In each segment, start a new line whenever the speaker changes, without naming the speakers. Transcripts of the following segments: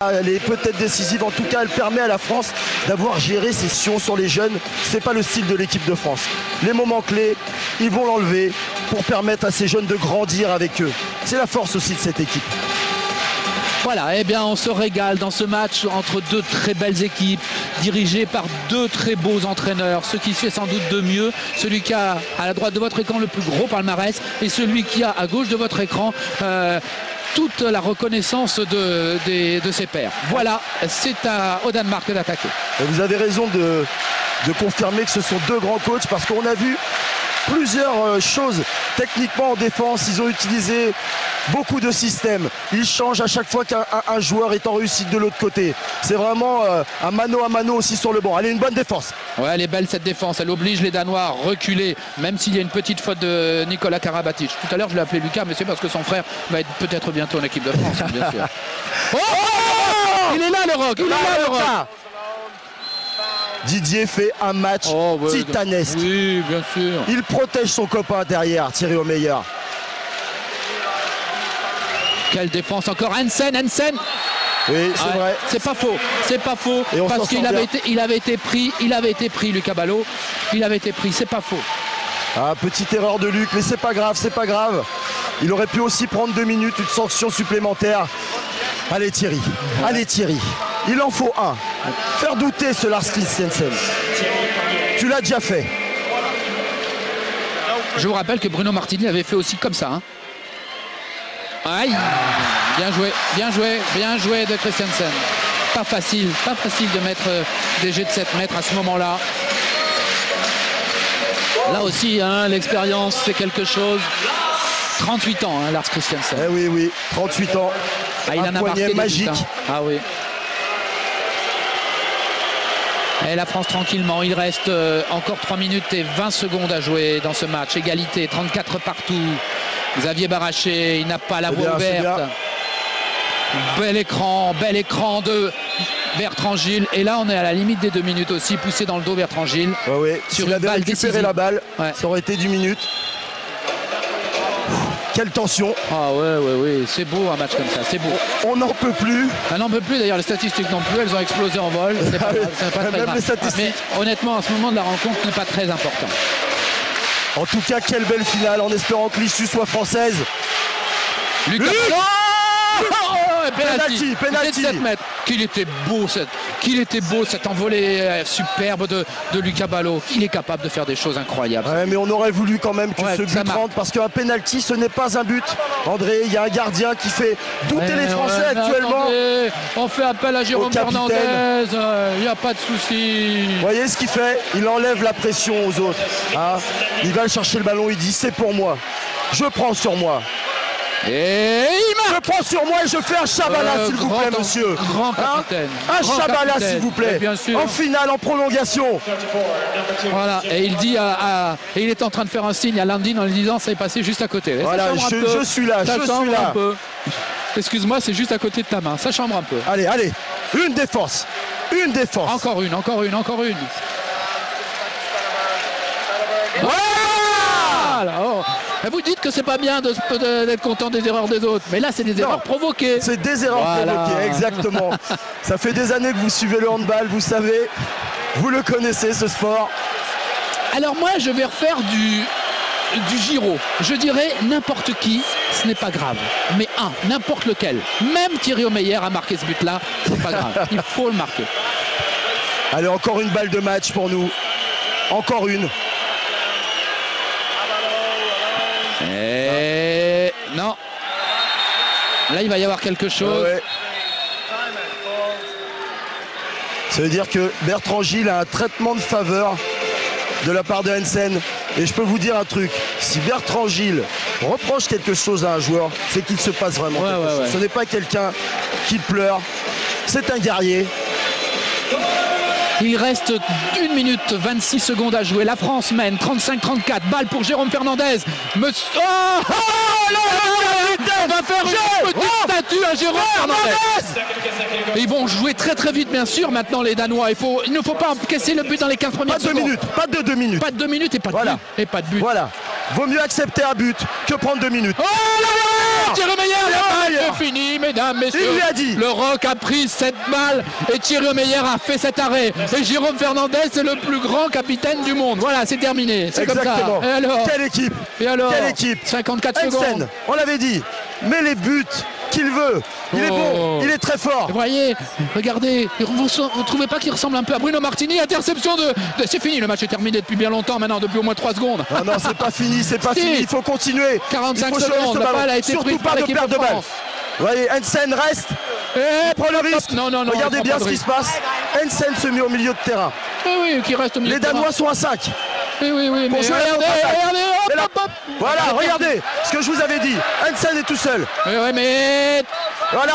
Elle est peut-être décisive, en tout cas elle permet à la France d'avoir géré ses sions sur les jeunes. C'est pas le style de l'équipe de France. Les moments clés, ils vont l'enlever pour permettre à ces jeunes de grandir avec eux. C'est la force aussi de cette équipe.
Voilà, eh bien on se régale dans ce match entre deux très belles équipes, dirigées par deux très beaux entraîneurs. Ce qui fait sans doute de mieux, celui qui a à la droite de votre écran le plus gros palmarès et celui qui a à gauche de votre écran toute la reconnaissance de ses pairs. Voilà, c'est au Danemark d'attaquer.
Vous avez raison de confirmer que ce sont deux grands coachs parce qu'on a vu plusieurs choses techniquement en défense. Ils ont utilisé beaucoup de systèmes. Ils changent à chaque fois qu'un joueur est en réussite de l'autre côté. C'est vraiment un mano à mano aussi sur le banc. Allez, une bonne défense.
Ouais, elle est belle cette défense. Elle oblige les Danois à reculer, même s'il y a une petite faute de Nicolas Karabatic. Tout à l'heure, je l'ai appelé Lucas, mais c'est parce que son frère va être peut-être bientôt en équipe de France, bien sûr. Oh, il est là, le Rock. Il est là, le Rock.
Didier fait un match titanesque.
Oui, bien sûr.
Il protège son copain derrière, Thierry Omeyer.
Quelle défense encore, Hansen.
Oui, c'est vrai.
C'est pas faux, parce qu'il avait été pris, Lucas Ballot. Il avait été pris, c'est pas faux.
Ah, petite erreur de Luc, mais c'est pas grave. Il aurait pu aussi prendre 2 minutes, une sanction supplémentaire. Allez Thierry, il en faut un. Faire douter ce Lars Christiansen. Tu l'as déjà fait.
Je vous rappelle que Bruno Martini avait fait aussi comme ça. Aïe, bien joué de Christiansen. Pas facile de mettre des jets de 7 mètres à ce moment-là. Là aussi, l'expérience, c'est quelque chose. 38 ans, Lars Christiansen.
Eh oui, 38 ans.
Il en a marqué magique. Ah oui. Et la France tranquillement, il reste encore 3 minutes et 20 secondes à jouer dans ce match. Égalité, 34 partout. Xavier Baraché, il n'a pas la voie ouverte. Bel écran de Bertrand Gilles. Et là, on est à la limite des 2 minutes aussi, poussé dans le dos Bertrand Gilles.
S'il avait récupéré la balle, ça aurait été 10 minutes. Quelle tension.
Ah ouais, c'est beau un match comme ça, c'est beau.
On n'en peut plus.
On n'en peut plus d'ailleurs, les statistiques non plus, elles ont explosé en vol. C'est pas très grave. Mais honnêtement, à ce moment de la rencontre, ce n'est pas très important.
En tout cas, quelle belle finale, en espérant que l'issue soit française.
Lucas Penalty. 7 mètres. Qu'il était beau cette envolée superbe de Lucas Ballot. Il est capable de faire des choses incroyables.
Ouais, mais on aurait voulu quand même que ce but rentre parce qu'un penalty, ce n'est pas un but. André, il y a un gardien qui fait douter les Français actuellement.
Attendez, on fait appel à Jérôme Fernandez. Il n'y a pas de souci.
Vous voyez ce qu'il fait? Il enlève la pression aux autres. Il va chercher le ballon, il dit c'est pour moi. Je prends sur moi.
Et il marque.
Je prends sur moi et je fais un Chabala, s'il vous plaît, monsieur.
Grand capitaine.
Un Chabala, s'il vous plaît.
Bien sûr.
En finale, en prolongation.
Voilà. Et il dit et il est en train de faire un signe à Landin en lui disant ça est passé juste à côté.
Voilà, je suis là.
Excuse-moi, c'est juste à côté de ta main. Ça chambre un peu.
Allez. Une défense.
Encore une. Voilà. Vous dites que c'est pas bien d'être content des erreurs des autres, mais là c'est des erreurs provoquées.
C'est des erreurs provoquées, exactement. Ça fait des années que vous suivez le handball, vous savez, vous le connaissez ce sport.
Alors moi je vais refaire du Giro. Je dirais n'importe qui, ce n'est pas grave. Mais n'importe lequel. Même Thierry Omeyer a marqué ce but-là, c'est pas grave. Il faut le marquer.
Allez, encore une balle de match pour nous. Encore une.
Et non. Là, il va y avoir quelque chose.
Ça veut dire que Bertrand Gilles a un traitement de faveur de la part de Hansen. Et je peux vous dire un truc. Si Bertrand Gilles reproche quelque chose à un joueur, c'est qu'il se passe vraiment quelque chose. Ce n'est pas quelqu'un qui pleure. C'est un guerrier.
Il reste 1 minute 26 secondes à jouer. La France mène 35-34. Balle pour Jérôme Fernandez. On va faire une petite statue à Jérôme Fernandez. Ils vont jouer très très vite bien sûr maintenant les Danois. Il ne faut pas encaisser le but dans les 15 premières secondes.
Pas de 2 minutes.
Pas de 2 minutes et pas de but.
Voilà. Vaut mieux accepter un but que prendre 2 minutes.
Oh là là, Thierry Meyer, c'est fini, mesdames, messieurs.
Il lui a dit.
Le Roc a pris cette balle et Thierry Meyer a fait cet arrêt. Et Jérôme Fernandez, c'est le plus grand capitaine du monde. Voilà, c'est terminé. C'est comme ça.
Exactement.
Et alors?
Quelle équipe?
Et alors?
Quelle équipe?
54
Hansen,
secondes.
on l'avait dit. Mais les buts qu'il veut. Il est bon, il est très fort.
Vous voyez, regardez, vous ne trouvez pas qu'il ressemble un peu à Bruno Martini? Interception de... C'est fini, le match est terminé depuis bien longtemps maintenant, depuis au moins 3 secondes.
Non, non, c'est pas fini, c'est pas fini, il faut continuer.
45
il faut
secondes, la balle a été
surtout
prise par
pas de
l'équipe
perte de balle. Vous voyez, Hansen reste, il prend le risque.
Non,
regardez bien ce qui se passe. Hansen se met au milieu de terrain.
Oui, qui reste au milieu.
Les Danois sont à 5.
Oui, mais regardez, hop.
Voilà, regardez ce que je vous avais dit. Hansen est tout seul.
Oui, mais...
Voilà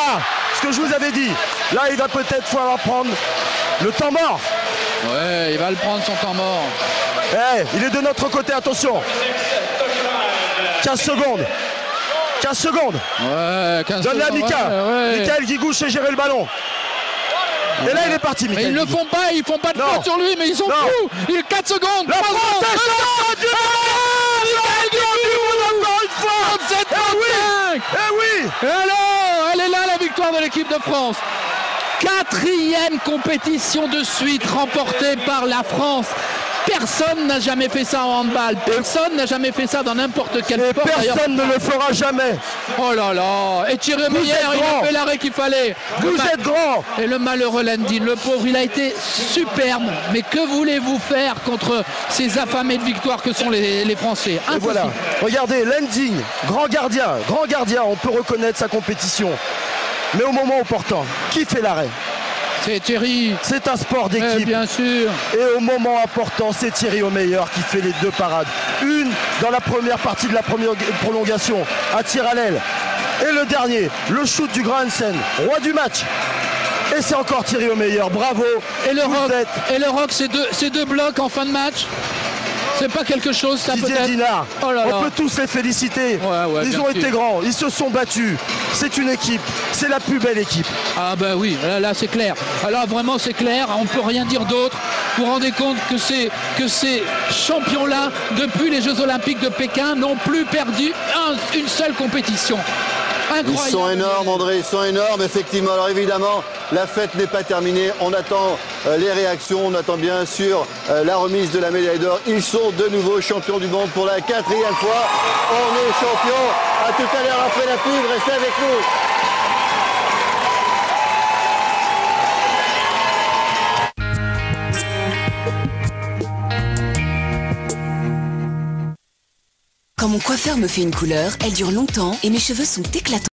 ce que je vous avais dit. Là, il va peut-être falloir prendre le temps mort.
Ouais, il va le prendre son temps mort.
Il est de notre côté, attention. 15 secondes. 15 secondes.
Ouais, 15
Donne-la à Mika.
Ouais.
Michael Guigou sait gérer le ballon. Et là, il est parti, Mika.
Mais ils ne font pas, ils font pas de faute sur lui, mais ils sont fous. Il est 4 secondes.
La France est oui.
Et alors, elle est là, la victoire de l'équipe de France. 4e compétition de suite remportée par la France. Personne n'a jamais fait ça en handball. Personne n'a jamais fait ça dans n'importe quel sport.
Personne ne le fera jamais.
Oh là là. Et Thierry Meyer, il a fait l'arrêt qu'il fallait.
Vous êtes grand.
Et le malheureux Landin, le pauvre, il a été superbe. Mais que voulez-vous faire contre ces affamés de victoire que sont les Français?
Et voilà. Regardez, Landin, grand gardien, on peut reconnaître sa compétition. Mais au moment opportun, qui fait l'arrêt?
C'est Thierry.
C'est un sport d'équipe.
Bien sûr.
Et au moment important, c'est Thierry Meyer qui fait les 2 parades. Une dans la première partie de la première prolongation, à tir à l'aile. Et le dernier, le shoot du grand Hansen, roi du match. Et c'est encore Thierry Meyer, bravo.
Et le Roc, c'est deux blocs en fin de match. C'est pas quelque chose, ça peut-être.
Dinard,
oh là là.
On peut tous les féliciter. Ils ont été grands, ils se sont battus. C'est une équipe, c'est la plus belle équipe.
Ah bah oui, là c'est clair. Alors vraiment c'est clair, on peut rien dire d'autre. Vous vous rendez compte que ces champions-là, depuis les Jeux Olympiques de Pékin, n'ont plus perdu une seule compétition. Incroyable.
Ils sont énormes, André, ils sont énormes, effectivement. Alors évidemment, la fête n'est pas terminée. On attend les réactions, on attend bien sûr la remise de la médaille d'or. Ils sont de nouveau champions du monde pour la 4e fois. On est champions. À tout à l'heure après la pub, restez avec nous.
Quand mon coiffeur me fait une couleur, elle dure longtemps et mes cheveux sont éclatants.